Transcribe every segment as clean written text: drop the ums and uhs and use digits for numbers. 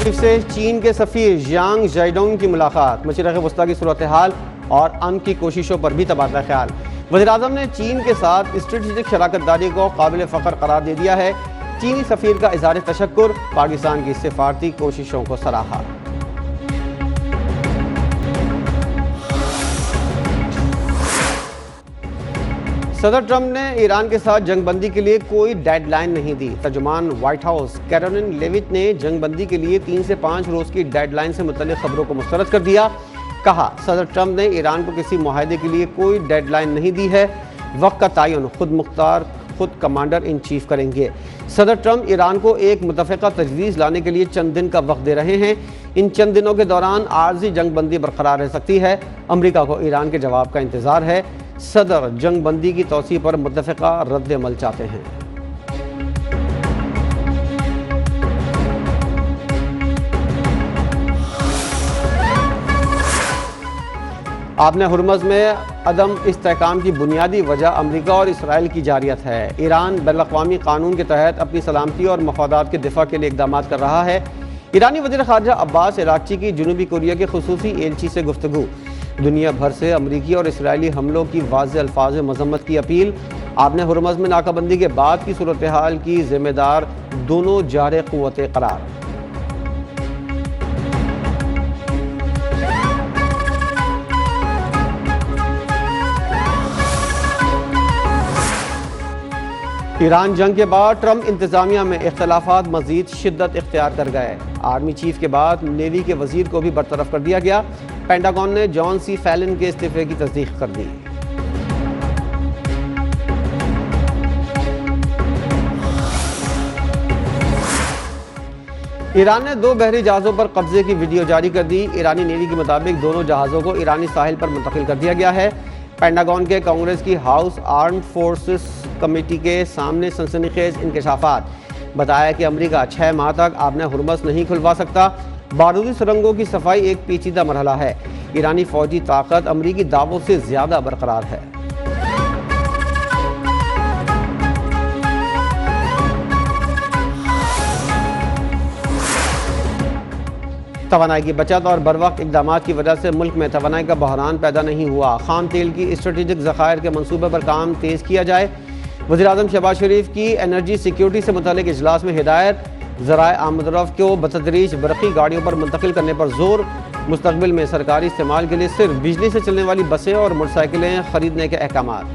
शरीफ से चीन के सफ़ीर यांग जाइडोंग की मुलाकात, मशरिक़ वस्ता की सूरत हाल और अमन की कोशिशों पर भी तबादला ख्याल। वज़ीर-ए-आज़म ने चीन के साथ स्ट्रेटेजिक शराकतदारी को काबिल फ़ख्र करार दे दिया है। चीनी सफ़ीर का इज़हार तशक्कुर, पाकिस्तान की सिफारती कोशिशों को सराहा। सदर ट्रंप ने ईरान के साथ जंगबंदी के लिए कोई डेडलाइन नहीं दी। तर्जुमान व्हाइट हाउस कैरोलिन लेविट ने जंगबंदी के लिए 3 से 5 रोज़ की डेडलाइन से मुतल्लिक़ खबरों को मुस्तरद कर दिया। कहा, सदर ट्रंप ने ईरान को किसी मुआहदे के लिए कोई डेडलाइन नहीं दी है। वक्त का तयन खुद मुख्तार खुद कमांडर इन चीफ करेंगे। सदर ट्रंप ईरान को एक मुतफ़िक़ा तजवीज़ लाने के लिए चंद दिन का वक्त दे रहे हैं। इन चंद दिनों के दौरान आर्जी जंगबंदी बरकरार रह सकती है। अमरीका को ईरान के जवाब का इंतज़ार है। सदर जंगबंदी की तौसीह पर मुत्तफ़िक़ा रद्द-ए-अमल चाहते हैं। आपने हुर्मज़ में अदम इस्तेहकाम की बुनियादी वजह अमरीका और इसराइल की जारियत है। ईरान बैनुल-अक़वामी कानून के तहत अपनी सलामती और मफादात के दिफा के लिए इक़दाम कर रहा है। ईरानी वज़ीर ख़ारिजा अब्बास इराक़ची की जनूबी कोरिया के ख़ुसूसी एलची से गुफ्तगू। दुनिया भर से अमरीकी और इसराइली हमलों की वाज़ेह अल्फाज में मज़म्मत की अपील। आपने हुर्मज़ में नाकाबंदी के बाद की सूरत हाल की ज़िम्मेदार दोनों जारे क़ुव्वतें करार। ईरान जंग के बाद ट्रंप इंतजामिया में इख्तलाफात मजीद शिद्दत इख्तियार कर गए। आर्मी चीफ के बाद नेवी के वजीर को भी बरतरफ कर दिया गया। पेंटागन ने जॉन सी फैलन के इस्तीफे की तस्दीक कर दी। ईरान ने 2 बहरी जहाज़ों पर कब्जे की वीडियो जारी कर दी। ईरानी नेवी के मुताबिक दोनों जहाज़ों को ईरानी साहिल पर मुंतकिल कर दिया गया है। पेंटागन के कांग्रेस की हाउस आर्म्ड फोर्सेस कमेटी के सामने सनसनीखेज इंकशाफात। बताया कि अमरीका 6 माह तक आपने हुर्मज़ नहीं खुलवा सकता। बारूदी सुरंगों की सफाई एक पेचीदा मरहला है। ईरानी फौजी ताकत अमरीकी दावों से ज़्यादा बरकरार है। तवानाई की बचत और बरवक्त इक़दाम की वजह से मुल्क में तवानाई का बहरान पैदा नहीं हुआ। खाम तेल की स्ट्रेटेजिक ज़खायर के मनसूबे पर काम तेज़ किया जाए। वज़ीर-ए-आज़म शहबाज शरीफ की एनर्जी सिक्योरिटी से मुतालिक इजलास में हिदायत। ज़राए आमदरफ़्त को बतदरीज बरक़ी गाड़ियों पर मुंतकिल करने पर जोर। मुस्तक़बिल में सरकारी इस्तेमाल के लिए सिर्फ बिजली से चलने वाली बसें और मोटरसाइकिलें खरीदने के अहकामात।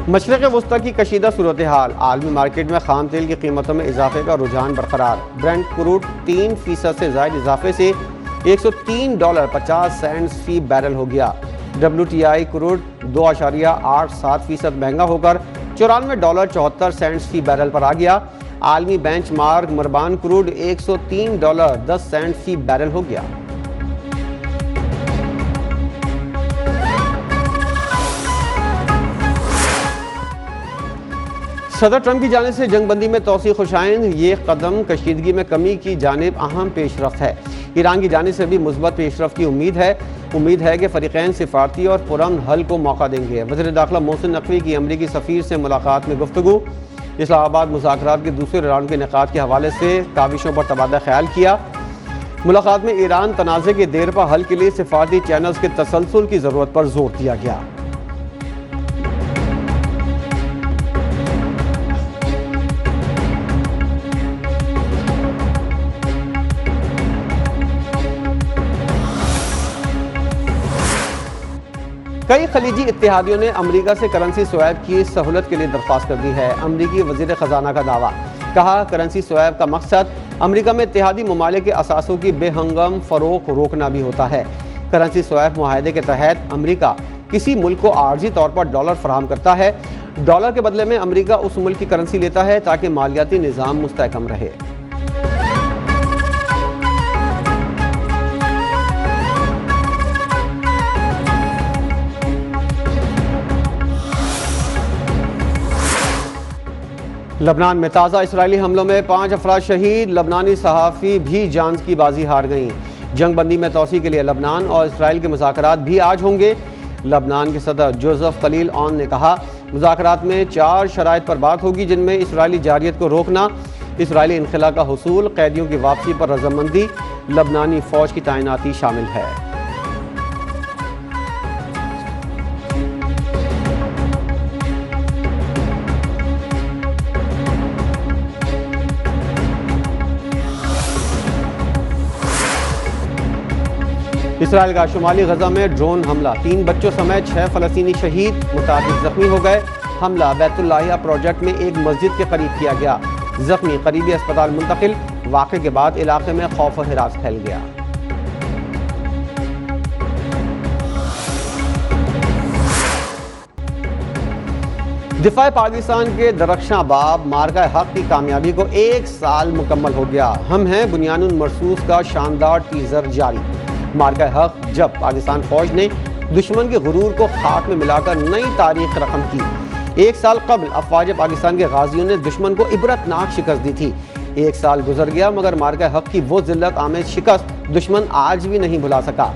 मशरिक़ वस्ता की कशीदा सूरत हाल। आलमी मार्केट में खाम तेल की कीमतों में इजाफे का रुझान बरकरार। ब्रेंट क्रूड 3% से ज़ायद इजाफे से $103.50 फी बैरल हो गया। WTI क्रूड 2.87% महंगा होकर $94.74 फी बैरल पर आ गया। आलमी बेंच मार्क मरबान क्रूड $103.10 फी बैरल हो गया। सदर ट्रंप की जानिब से जंगबंदी में तौसीक़ खुशाइंद। ये कदम कशीदगी में कमी की जानिब अहम पेशरफ्त है। ईरान की जानिब से भी मुस्बत पेशरफ्त की उम्मीद है कि फ़रीक़ैन सिफारती और पुरअमन हल को मौका देंगे। वज़ीर दाखिला मोहसिन नकवी की अमरीकी सफ़ीर से मुलाकात में गुफ्तगू। इस्लामाबाद मुज़ाकरात के दूसरे राउंड के इनेकाद के हवाले से काविशों पर तबादला ख्याल किया। मुलाकात में ईरान तनाज़े के देरपा हल के लिए सिफारती चैनल्स के तसलसल की ज़रूरत पर जोर दिया गया। कई खलीजी इत्तेहादियों ने अमरीका से करेंसी स्वैप की सहूलत के लिए दरख्वास्त कर दी है। अमरीकी वज़ीर ख़जाना का दावा। कहा, करेंसी स्वैप का मकसद अमरीका में इत्तेहादी ममालिक के असासों की बेहंगम फ़रोख रोकना भी होता है। करेंसी स्वैप मुआहदे के तहत अमरीका किसी मुल्क को आर्जी तौर पर डॉलर फराहम करता है। डॉलर के बदले में अमरीका उस मुल्क की करेंसी लेता है ताकि मालियाती निज़ाम मुस्तहकम रहे। लबनान में ताज़ा इसराइली हमलों में 5 अफराद शहीद। लबनानी सहाफ़ी भी जान की बाजी हार गईं। जंग बंदी में तोसी के लिए लबनान और इसराइल के मुज़ाकरात भी आज होंगे। लबनान के सदर जोसेफ खलील ऑन ने कहा, मुज़ाकरात में 4 शराइत पर बात होगी, जिनमें इसराइली जारियत को रोकना, इसराइली इनखला का हुसूल, कैदियों की वापसी पर रजामंदी, लबनानी फ़ौज की तैनाती शामिल है। इसराइल का शुमाली गजा में ड्रोन हमला, 3 बच्चों समेत 6 फ़लस्तीनी शहीद, मुताबिक जख्मी हो गए। हमला बैतुल्लाहिया प्रोजेक्ट में एक मस्जिद के करीब किया गया, जख्मी करीबी अस्पताल मुंतकिल। वाक़े के बाद इलाके में खौफ और हिरास फैल गया। दिफा पाकिस्तान के दरख्शां बाब मार्का हक की कामयाबी को 1 साल मुकम्मल हो गया। हम हैं बुनियानुल मरसूस का शानदार टीजर जारी। मार्का हक जब पाकिस्तान फौज ने दुश्मन के गुरूर को खाक में मिलाकर नई तारीख रकम की। 1 साल कबल अफवाज पाकिस्तान के गाजियों ने दुश्मन को इबरतनाक शिकस्त दी थी। 1 साल गुजर गया मगर मार्का हक की वो जिल्लत आमेज शिकस्त दुश्मन आज भी नहीं भुला सका।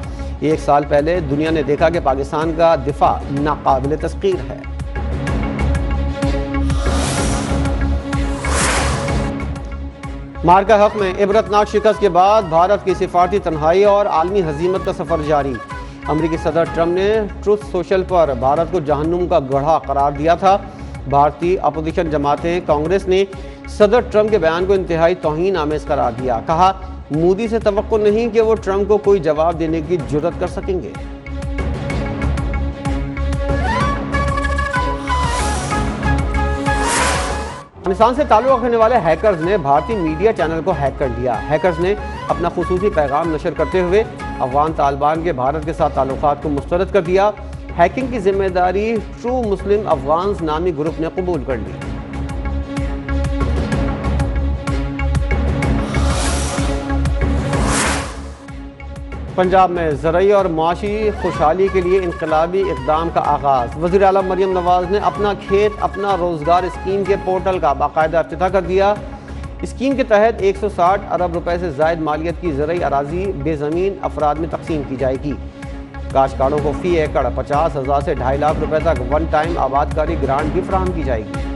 1 साल पहले दुनिया ने देखा कि पाकिस्तान का दिफा नाकाबिल तस्कीर है। मार्का हक में इबरतनाक शिकस्त के बाद भारत की सिफारती तन्हाई और आलमी हजीमत का सफर जारी। अमरीकी सदर ट्रंप ने ट्रुथ सोशल पर भारत को जहन्नुम का गढ़ा करार दिया था। भारतीय अपोजिशन जमातें कांग्रेस ने सदर ट्रंप के बयान को इंतहाई तौहीन आमेज करार दिया। कहा, मोदी से तवक्को नहीं कि वो ट्रंप को कोई जवाब देने की जुर्रत कर सकेंगे। अफगानिस्तान से ताल्लुक़ रखने वाले हैकर्स ने भारतीय मीडिया चैनल को हैक कर लिया। हैकर्स ने अपना खुसूसी पैगाम नशर करते हुए अफगान तालिबान के भारत के साथ ताल्लुकात को मुस्तरद कर दिया। हैकिंग की जिम्मेदारी ट्रू मुस्लिम अफगान्स नामी ग्रुप ने कबूल कर ली। पंजाब में ज़रई और माशी खुशहाली के लिए इनकलाबी इक़दाम का आगाज़। वज़ीर आला मरियम नवाज़ ने अपना खेत अपना रोज़गार स्कीम के पोर्टल का बाकायदा इफ्तिताह कर दिया। स्कीम के तहत 160 अरब रुपए से ज़ायद मालियत की ज़रई अराज़ी बेज़मीन अफराद में तकसीम की जाएगी। काश्तकारों को फ़ी एकड़ 50,000 से 2.5 लाख रुपए तक वन टाइम आबादकारी ग्रांट भी फराहम की जाएगी।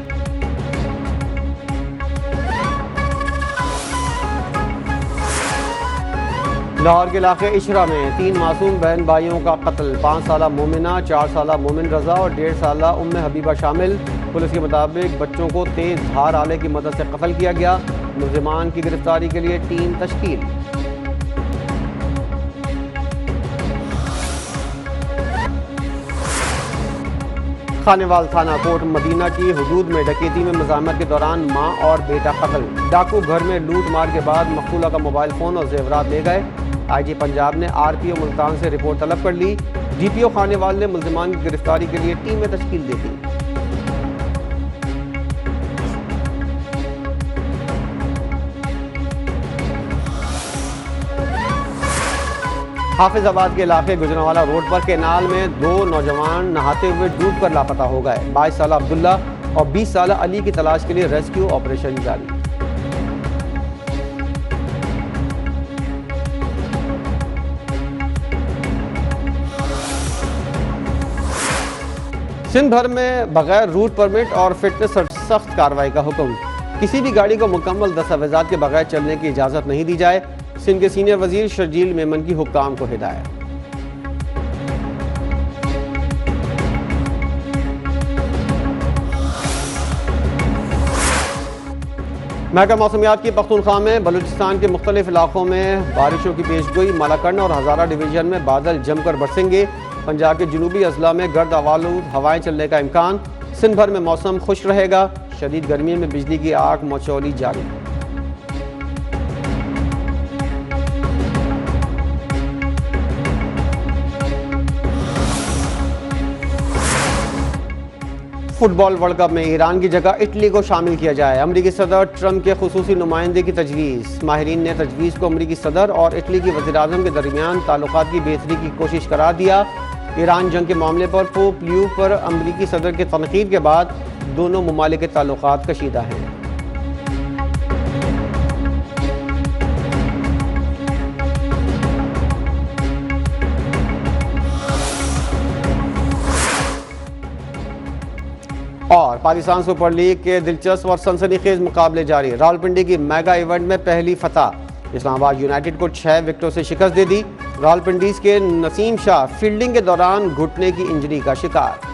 लाहौर के इलाके इशरा में 3 मासूम बहन भाइयों का कत्ल, 5 साला मोमिना, 4 साला मोमिन रजा और 1.5 साला उम्मे हबीबा शामिल। पुलिस के मुताबिक बच्चों को तेज धार आले की मदद से कत्ल किया गया। मुल्जिमान की गिरफ्तारी के लिए टीम तश्कील। खानेवाल थाना कोट मदीना की हुदूद में डकैती में मज़ामत के दौरान मां और बेटा कत्ल। डाकू घर में लूट मार के बाद मकतूला का मोबाइल फ़ोन और जेवरात ले गए। आईजी पंजाब ने आरपीओ मुल्तान से रिपोर्ट तलब कर ली। डीपीओ खानेवाल ने मुल्जिमान की गिरफ्तारी के लिए टीमें तश्कील दी थी। हाफिजाबाद के इलाके गुजरांवाला रोड पर केनाल में 2 नौजवान नहाते हुए डूब कर लापता हो गए। 22 साला अब्दुल्ला और 20 साला अली की तलाश के लिए रेस्क्यू ऑपरेशन जारी। सिंध भर में बगैर रूट परमिट और फिटनेस सख्त कार्रवाई का हुक्म। किसी भी गाड़ी को मुकम्मल दस्तावेजात के बगैर चलने की इजाज़त नहीं दी जाए। सिंध के सीनियर वजीर शर्जील मेमन की हुक्काम को हिदायत। महकमा मौसमियात की पख्तूनख्वा में बलूचिस्तान के मुख्तलिफ इलाकों में बारिशों की पेशगोई। मालाकंड और हज़ारा डिवीजन में बादल जमकर बरसेंगे। पंजाब के जनूबी अजला में गर्द आवालूद हवाएं चलने का इम्कान। सिंध भर में मौसम खुश रहेगा। शदीद गर्मी में बिजली की आग मचौली जारी। फुटबॉल वर्ल्ड कप में ईरान की जगह इटली को शामिल किया जाए। अमरीकी सदर ट्रंप के खुसूसी नुमाइंदे की तजवीज़। माहिरीन ने तजवीज़ को अमरीकी सदर और इटली की वज़ीर-ए-आज़म के दरमियान ताल्लुकात की बेहतरी की कोशिश करार दिया। ईरान जंग के मामले पर पोप लियो पर अमरीकी सदर के तनकीद के बाद दोनों ममालिक के ताल्लुकात कशीदा हैं। और पाकिस्तान सुपर लीग के दिलचस्प और सनसनीखेज मुकाबले जारी। रावलपिंडी की मेगा इवेंट में पहली फतह। इस्लामाबाद यूनाइटेड को 6 विकेटों से शिकस्त दे दी। रावलपिंडीज के नसीम शाह फील्डिंग के दौरान घुटने की इंजरी का शिकार।